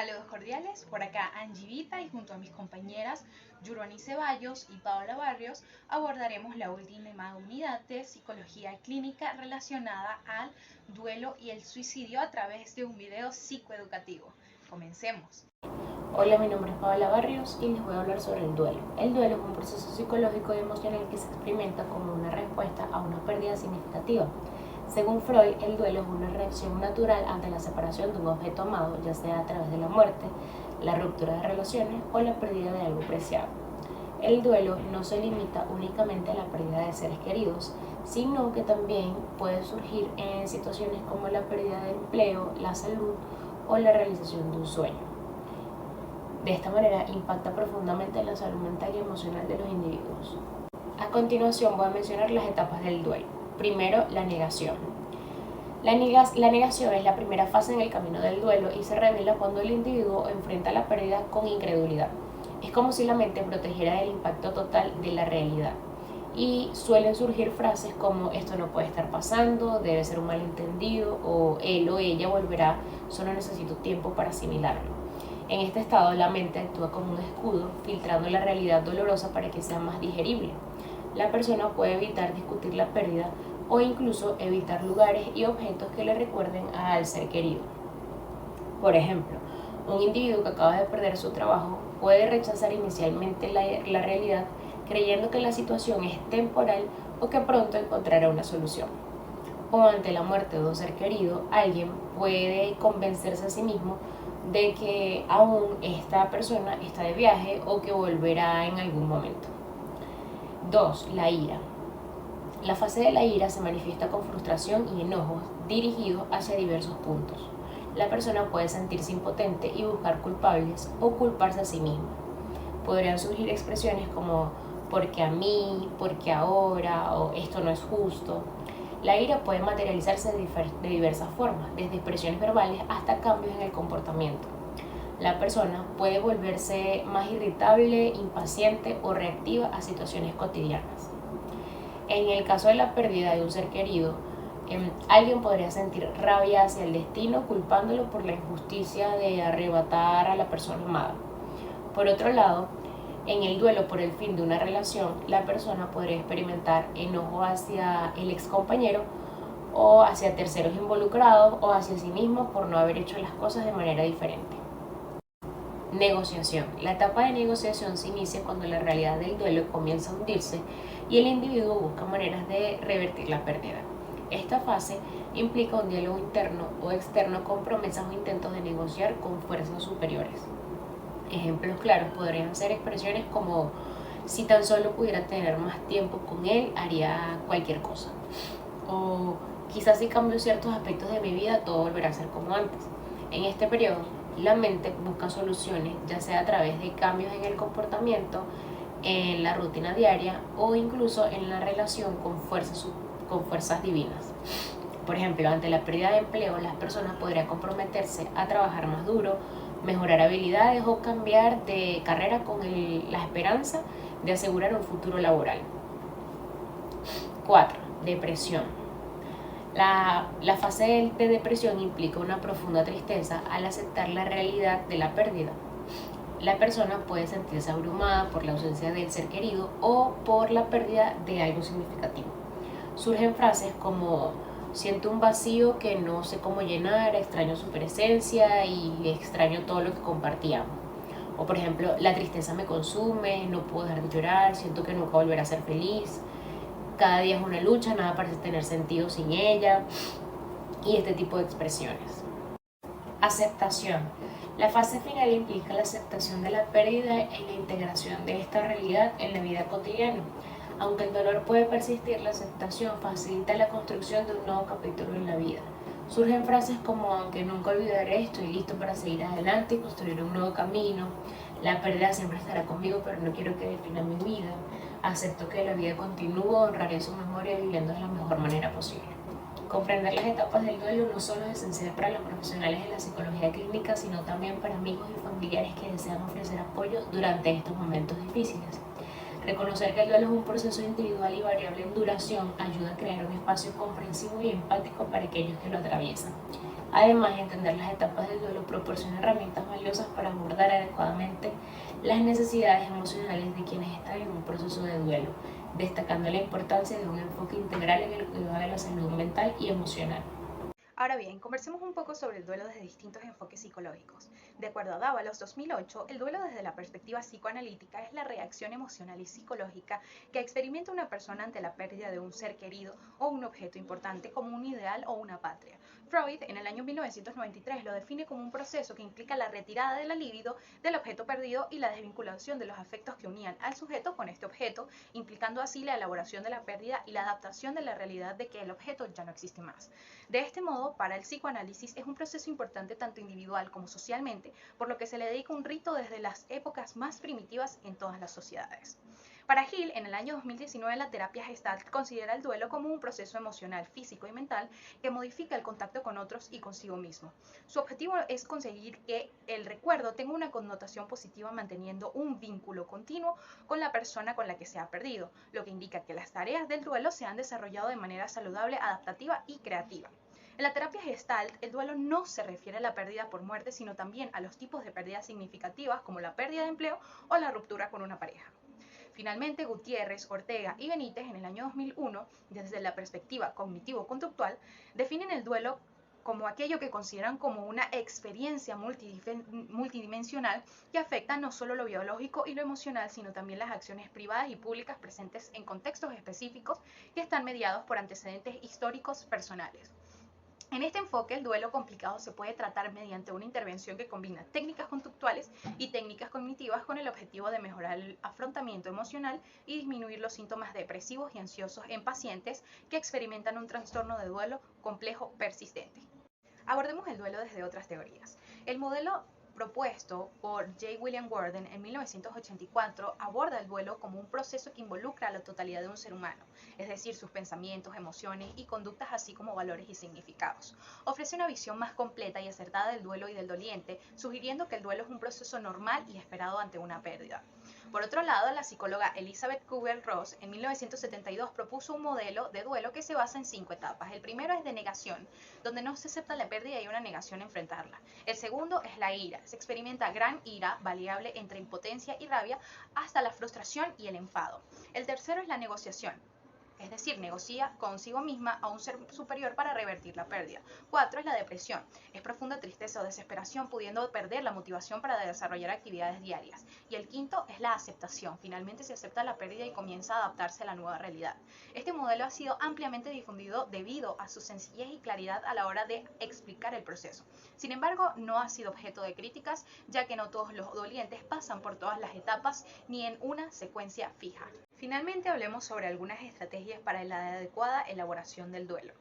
Saludos cordiales, por acá Angie Vita y junto a mis compañeras Yuroni Ceballos y Paola Barrios abordaremos la última unidad de psicología clínica relacionada al duelo y el suicidio a través de un video psicoeducativo. Comencemos. Hola, mi nombre es Paola Barrios y les voy a hablar sobre el duelo. El duelo es un proceso psicológico y emocional que se experimenta como una respuesta a una pérdida significativa. Según Freud, el duelo es una reacción natural ante la separación de un objeto amado, ya sea a través de la muerte, la ruptura de relaciones o la pérdida de algo preciado. El duelo no se limita únicamente a la pérdida de seres queridos, sino que también puede surgir en situaciones como la pérdida de empleo, la salud o la realización de un sueño. De esta manera impacta profundamente en la salud mental y emocional de los individuos. A continuación voy a mencionar las etapas del duelo. Primero, la negación. La negación es la primera fase en el camino del duelo y se revela cuando el individuo enfrenta la pérdida con incredulidad. Es como si la mente protegiera del impacto total de la realidad. Y suelen surgir frases como esto no puede estar pasando, debe ser un malentendido o él o ella volverá, solo necesito tiempo para asimilarlo. En este estado, la mente actúa como un escudo, filtrando la realidad dolorosa para que sea más digerible. La persona puede evitar discutir la pérdida o incluso evitar lugares y objetos que le recuerden al ser querido. Por ejemplo, un individuo que acaba de perder su trabajo puede rechazar inicialmente la realidad creyendo que la situación es temporal o que pronto encontrará una solución. O ante la muerte de un ser querido, alguien puede convencerse a sí mismo de que aún esta persona está de viaje o que volverá en algún momento. 2. La ira. La fase de la ira se manifiesta con frustración y enojo dirigidos hacia diversos puntos. La persona puede sentirse impotente y buscar culpables o culparse a sí misma. Podrían surgir expresiones como ¿por qué a mí?, ¿por qué ahora?, o esto no es justo. La ira puede materializarse de diversas formas, desde expresiones verbales hasta cambios en el comportamiento. La persona puede volverse más irritable, impaciente o reactiva a situaciones cotidianas. En el caso de la pérdida de un ser querido, alguien podría sentir rabia hacia el destino culpándolo por la injusticia de arrebatar a la persona amada. Por otro lado, en el duelo por el fin de una relación, la persona podría experimentar enojo hacia el excompañero o hacia terceros involucrados o hacia sí mismo por no haber hecho las cosas de manera diferente. Negociación. La etapa de negociación se inicia cuando la realidad del duelo comienza a hundirse y el individuo busca maneras de revertir la pérdida. Esta fase implica un diálogo interno o externo con promesas o intentos de negociar con fuerzas superiores. Ejemplos claros podrían ser expresiones como si tan solo pudiera tener más tiempo con él, haría cualquier cosa. O quizás si cambio ciertos aspectos de mi vida, todo volverá a ser como antes. En este periodo, la mente busca soluciones, ya sea a través de cambios en el comportamiento, en la rutina diaria o incluso en la relación con fuerzas divinas. Por ejemplo, ante la pérdida de empleo, las personas podrían comprometerse a trabajar más duro, mejorar habilidades o cambiar de carrera con la esperanza de asegurar un futuro laboral. 4. Depresión. La fase de depresión implica una profunda tristeza al aceptar la realidad de la pérdida. La persona puede sentirse abrumada por la ausencia del ser querido o por la pérdida de algo significativo. Surgen frases como siento un vacío que no sé cómo llenar, extraño su presencia y extraño todo lo que compartíamos. O por ejemplo, la tristeza me consume, no puedo dejar de llorar, siento que nunca volveré a ser feliz, cada día es una lucha, nada parece tener sentido sin ella, y este tipo de expresiones. Aceptación. La fase final implica la aceptación de la pérdida y la integración de esta realidad en la vida cotidiana. Aunque el dolor puede persistir, la aceptación facilita la construcción de un nuevo capítulo en la vida. Surgen frases como, aunque nunca olvidaré, estoy listo para seguir adelante y construir un nuevo camino. La pérdida siempre estará conmigo, pero no quiero que defina mi vida. Acepto que la vida continúa, honraré su memoria viviendo de la mejor manera posible. Comprender las etapas del duelo no solo es esencial para los profesionales de la psicología clínica, sino también para amigos y familiares que desean ofrecer apoyo durante estos momentos difíciles. Reconocer que el duelo es un proceso individual y variable en duración ayuda a crear un espacio comprensivo y empático para aquellos que lo atraviesan. Además, entender las etapas del duelo proporciona herramientas valiosas para abordar adecuadamente las necesidades emocionales de quienes están en un proceso de duelo, destacando la importancia de un enfoque integral en el cuidado de la salud mental y emocional. Ahora bien, conversemos un poco sobre el duelo desde distintos enfoques psicológicos. De acuerdo a Dávalos 2008, el duelo desde la perspectiva psicoanalítica es la reacción emocional y psicológica que experimenta una persona ante la pérdida de un ser querido o un objeto importante como un ideal o una patria. Freud, en el año 1993, lo define como un proceso que implica la retirada de la libido del objeto perdido y la desvinculación de los afectos que unían al sujeto con este objeto, implicando así la elaboración de la pérdida y la adaptación de la realidad de que el objeto ya no existe más. De este modo, para el psicoanálisis es un proceso importante tanto individual como socialmente, por lo que se le dedica un rito desde las épocas más primitivas en todas las sociedades. Para Hill, en el año 2019, la terapia Gestalt considera el duelo como un proceso emocional, físico y mental que modifica el contacto con otros y consigo mismo. Su objetivo es conseguir que el recuerdo tenga una connotación positiva manteniendo un vínculo continuo con la persona con la que se ha perdido, lo que indica que las tareas del duelo se han desarrollado de manera saludable, adaptativa y creativa. En la terapia Gestalt, el duelo no se refiere a la pérdida por muerte, sino también a los tipos de pérdidas significativas como la pérdida de empleo o la ruptura con una pareja. Finalmente, Gutiérrez, Ortega y Benítez, en el año 2001, desde la perspectiva cognitivo-conductual, definen el duelo como aquello que consideran como una experiencia multidimensional que afecta no solo lo biológico y lo emocional, sino también las acciones privadas y públicas presentes en contextos específicos que están mediados por antecedentes históricos personales. En este enfoque, el duelo complicado se puede tratar mediante una intervención que combina técnicas conductuales y técnicas cognitivas con el objetivo de mejorar el afrontamiento emocional y disminuir los síntomas depresivos y ansiosos en pacientes que experimentan un trastorno de duelo complejo persistente. Abordemos el duelo desde otras teorías. El modelo propuesto por J. William Worden en 1984 aborda el duelo como un proceso que involucra a la totalidad de un ser humano, es decir, sus pensamientos, emociones y conductas, así como valores y significados. Ofrece una visión más completa y acertada del duelo y del doliente, sugiriendo que el duelo es un proceso normal y esperado ante una pérdida. Por otro lado, la psicóloga Elizabeth Kubler-Ross en 1972 propuso un modelo de duelo que se basa en 5 etapas. El primero es de negación, donde no se acepta la pérdida y hay una negación a enfrentarla. El segundo es la ira. Se experimenta gran ira, variable entre impotencia y rabia, hasta la frustración y el enfado. El tercero es la negociación. Es decir, negocia consigo misma a un ser superior para revertir la pérdida. 4 es la depresión. Es profunda tristeza o desesperación, pudiendo perder la motivación para desarrollar actividades diarias. Y el quinto es la aceptación. Finalmente se acepta la pérdida y comienza a adaptarse a la nueva realidad. Este modelo ha sido ampliamente difundido debido a su sencillez y claridad a la hora de explicar el proceso. Sin embargo, no ha sido objeto de críticas, ya que no todos los dolientes pasan por todas las etapas ni en una secuencia fija. Finalmente, hablemos sobre algunas estrategias para la adecuada elaboración del duelo.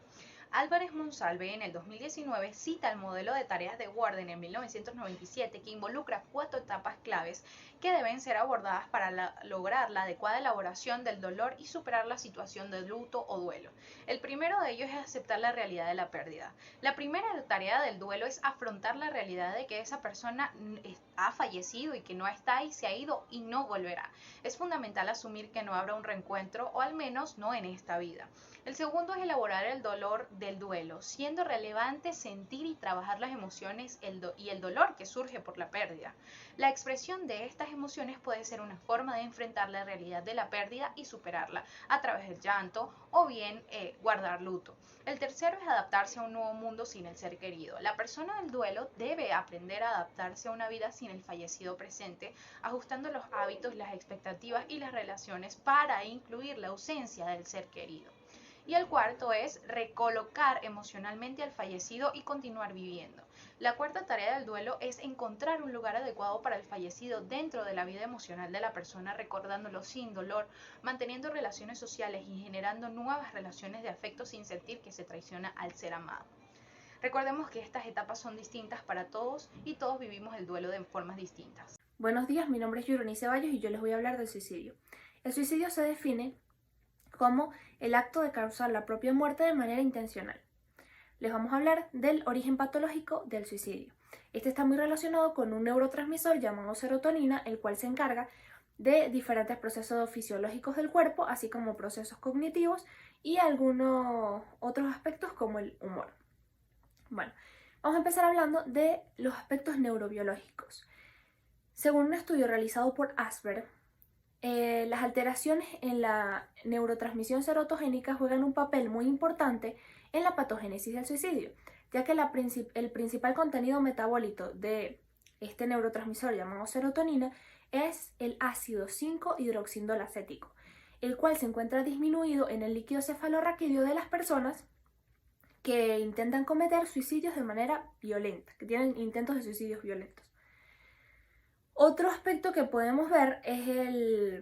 Álvarez Monsalve en el 2019 cita el modelo de tareas de Worden en 1997 que involucra 4 etapas claves que deben ser abordadas para lograr la adecuada elaboración del dolor y superar la situación de luto o duelo. El primero de ellos es aceptar la realidad de la pérdida. La primera tarea del duelo es afrontar la realidad de que esa persona ha fallecido y que no está y se ha ido y no volverá. Es fundamental asumir que no habrá un reencuentro, o al menos no en esta vida. El segundo es elaborar el dolor del duelo, siendo relevante sentir y trabajar las emociones y el dolor que surge por la pérdida. La expresión de estas emociones puede ser una forma de enfrentar la realidad de la pérdida y superarla a través del llanto o bien guardar luto. El tercero es adaptarse a un nuevo mundo sin el ser querido. La persona del duelo debe aprender a adaptarse a una vida sin el fallecido presente, ajustando los hábitos, las expectativas y las relaciones para incluir la ausencia del ser querido. Y el cuarto es recolocar emocionalmente al fallecido y continuar viviendo. La cuarta tarea del duelo es encontrar un lugar adecuado para el fallecido dentro de la vida emocional de la persona, recordándolo sin dolor, manteniendo relaciones sociales y generando nuevas relaciones de afecto sin sentir que se traiciona al ser amado. Recordemos que estas etapas son distintas para todos y todos vivimos el duelo de formas distintas. Buenos días, mi nombre es Yuroni Ceballos y yo les voy a hablar del suicidio. El suicidio se define como el acto de causar la propia muerte de manera intencional. Les vamos a hablar del origen patológico del suicidio. Este está muy relacionado con un neurotransmisor llamado serotonina, el cual se encarga de diferentes procesos fisiológicos del cuerpo, así como procesos cognitivos y algunos otros aspectos como el humor. Bueno, Vamos a empezar hablando de los aspectos neurobiológicos. Según un estudio realizado por Asper, las alteraciones en la neurotransmisión serotogénica juegan un papel muy importante en la patogénesis del suicidio, ya que el principal contenido metabólito de este neurotransmisor llamado serotonina es el ácido 5-hidroxindolacético, el cual se encuentra disminuido en el líquido cefalorraquídeo de las personas que intentan cometer suicidios de manera violenta, que tienen intentos de suicidios violentos. Otro aspecto que podemos ver es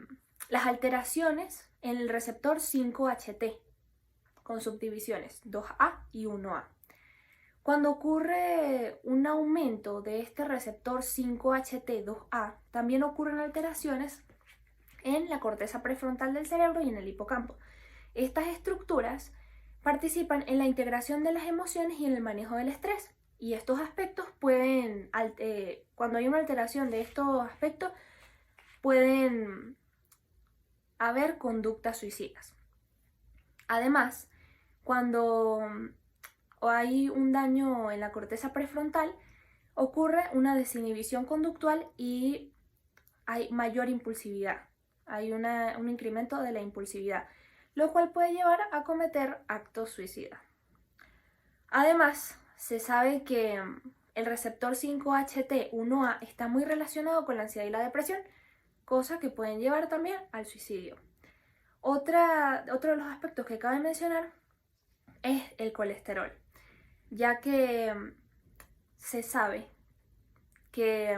las alteraciones en el receptor 5-HT, con subdivisiones 2A y 1A. Cuando ocurre un aumento de este receptor 5-HT2A, también ocurren alteraciones en la corteza prefrontal del cerebro y en el hipocampo. Estas estructuras participan en la integración de las emociones y en el manejo del estrés. Y estos aspectos pueden, cuando hay una alteración de estos aspectos, pueden haber conductas suicidas. Además, cuando hay un daño en la corteza prefrontal, ocurre una desinhibición conductual y hay mayor impulsividad. Hay un incremento de la impulsividad, lo cual puede llevar a cometer actos suicidas. Además, se sabe que el receptor 5-HT1A está muy relacionado con la ansiedad y la depresión, cosa que pueden llevar también al suicidio. Otro de los aspectos que cabe mencionar es el colesterol, ya que se sabe que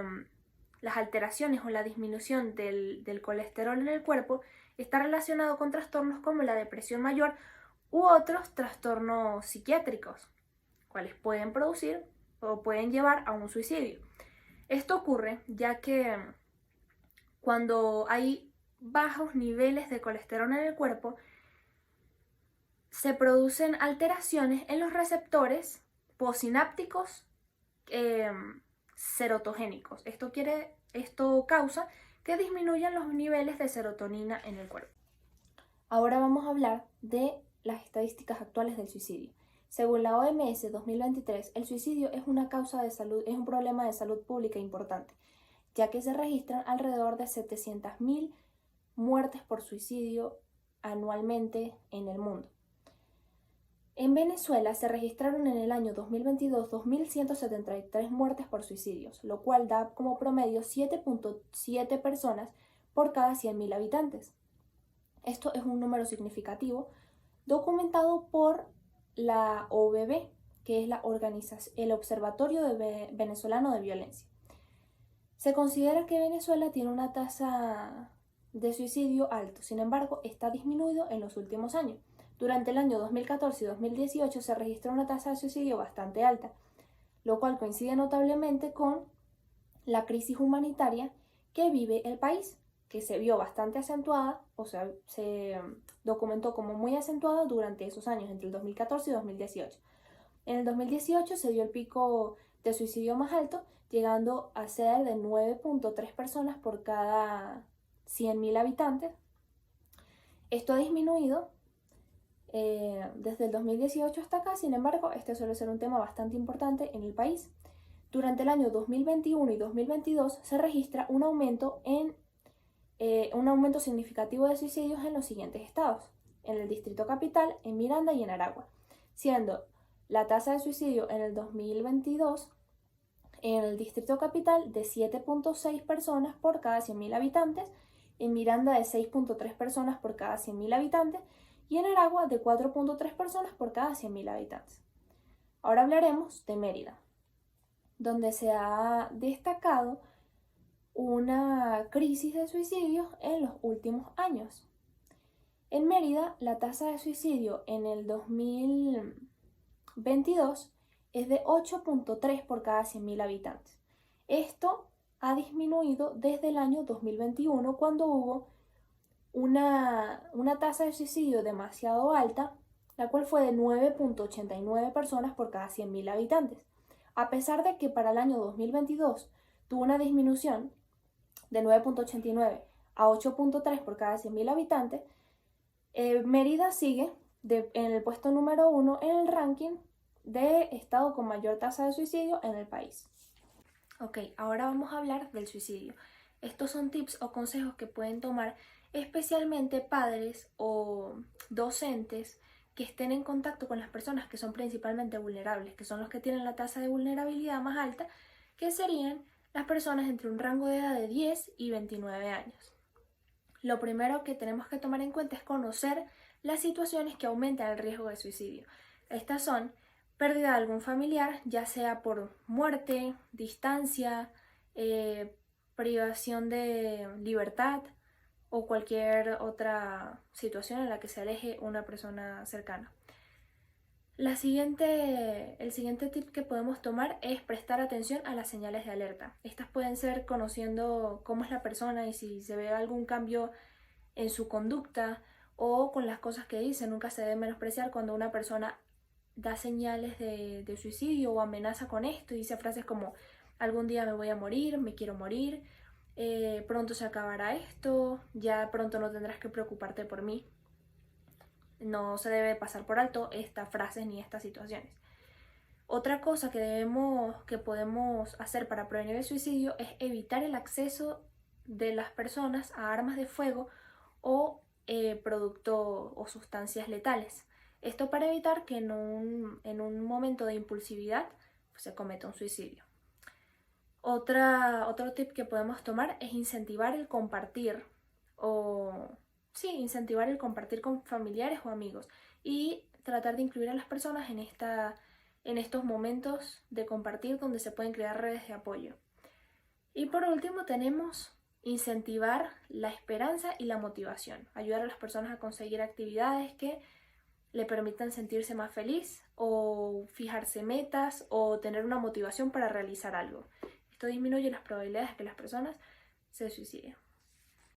las alteraciones o la disminución del colesterol en el cuerpo está relacionado con trastornos como la depresión mayor u otros trastornos psiquiátricos, cuales pueden producir o pueden llevar a un suicidio. Esto ocurre ya que cuando hay bajos niveles de colesterol en el cuerpo, se producen alteraciones en los receptores postsinápticos serotogénicos. Esto causa que disminuyan los niveles de serotonina en el cuerpo. Ahora vamos a hablar de las estadísticas actuales del suicidio. Según la OMS 2023, el suicidio es una causa de salud, es un problema de salud pública importante, ya que se registran alrededor de 700.000 muertes por suicidio anualmente en el mundo. En Venezuela se registraron en el año 2022 2.173 muertes por suicidios, lo cual da como promedio 7.7 personas por cada 100.000 habitantes. Esto es un número significativo, documentado por la OVB, que es el Observatorio Venezolano de Violencia. Se considera que Venezuela tiene una tasa de suicidio alto, sin embargo, está disminuido en los últimos años. Durante el año 2014 y 2018 se registró una tasa de suicidio bastante alta, lo cual coincide notablemente con la crisis humanitaria que vive el país, que se vio bastante acentuada, o sea, se documentó como muy acentuada durante esos años, entre el 2014 y 2018. En el 2018 se dio el pico de suicidio más alto, llegando a ser de 9.3 personas por cada 100.000 habitantes. Esto ha disminuido desde el 2018 hasta acá, sin embargo, este suele ser un tema bastante importante en el país. Durante el año 2021 y 2022 se registra un aumento significativo de suicidios en los siguientes estados: en el Distrito Capital, en Miranda y en Aragua, siendo la tasa de suicidio en el 2022 en el Distrito Capital de 7.6 personas por cada 100.000 habitantes, en Miranda de 6.3 personas por cada 100.000 habitantes y en Aragua de 4.3 personas por cada 100.000 habitantes. Ahora hablaremos de Mérida, donde se ha destacado una crisis de suicidios en los últimos años. En Mérida, la tasa de suicidio en el 2022 es de 8.3 por cada 100.000 habitantes. Esto ha disminuido desde el año 2021, cuando hubo una tasa de suicidio demasiado alta, la cual fue de 9.89 personas por cada 100.000 habitantes. A pesar de que para el año 2022 tuvo una disminución de 9.89 a 8.3 por cada 100.000 habitantes, Mérida sigue en el puesto número 1 en el ranking de estado con mayor tasa de suicidio en el país. Ok, ahora vamos a hablar del suicidio. Estos son tips o consejos que pueden tomar especialmente padres o docentes que estén en contacto con las personas que son principalmente vulnerables, que son los que tienen la tasa de vulnerabilidad más alta, que serían las personas entre un rango de edad de 10 y 29 años. Lo primero que tenemos que tomar en cuenta es conocer las situaciones que aumentan el riesgo de suicidio. Estas son pérdida de algún familiar, ya sea por muerte, distancia, privación de libertad o cualquier otra situación en la que se aleje una persona cercana. El siguiente tip que podemos tomar es prestar atención a las señales de alerta. Estas pueden ser conociendo cómo es la persona y si se ve algún cambio en su conducta o con las cosas que dice. Nunca se debe menospreciar cuando una persona da señales de suicidio o amenaza con esto y dice frases como algún día me voy a morir, me quiero morir, pronto se acabará esto, ya pronto no tendrás que preocuparte por mí. No se debe pasar por alto estas frases ni estas situaciones. Otra cosa que podemos hacer para prevenir el suicidio es evitar el acceso de las personas a armas de fuego o productos o sustancias letales. Esto para evitar que en un momento de impulsividad se cometa un suicidio. Otro tip que podemos tomar es incentivar el compartir incentivar el compartir con familiares o amigos y tratar de incluir a las personas en estos momentos de compartir donde se pueden crear redes de apoyo. Y por último tenemos incentivar la esperanza y la motivación, ayudar a las personas a conseguir actividades que le permitan sentirse más feliz o fijarse metas o tener una motivación para realizar algo. Esto disminuye las probabilidades de que las personas se suiciden.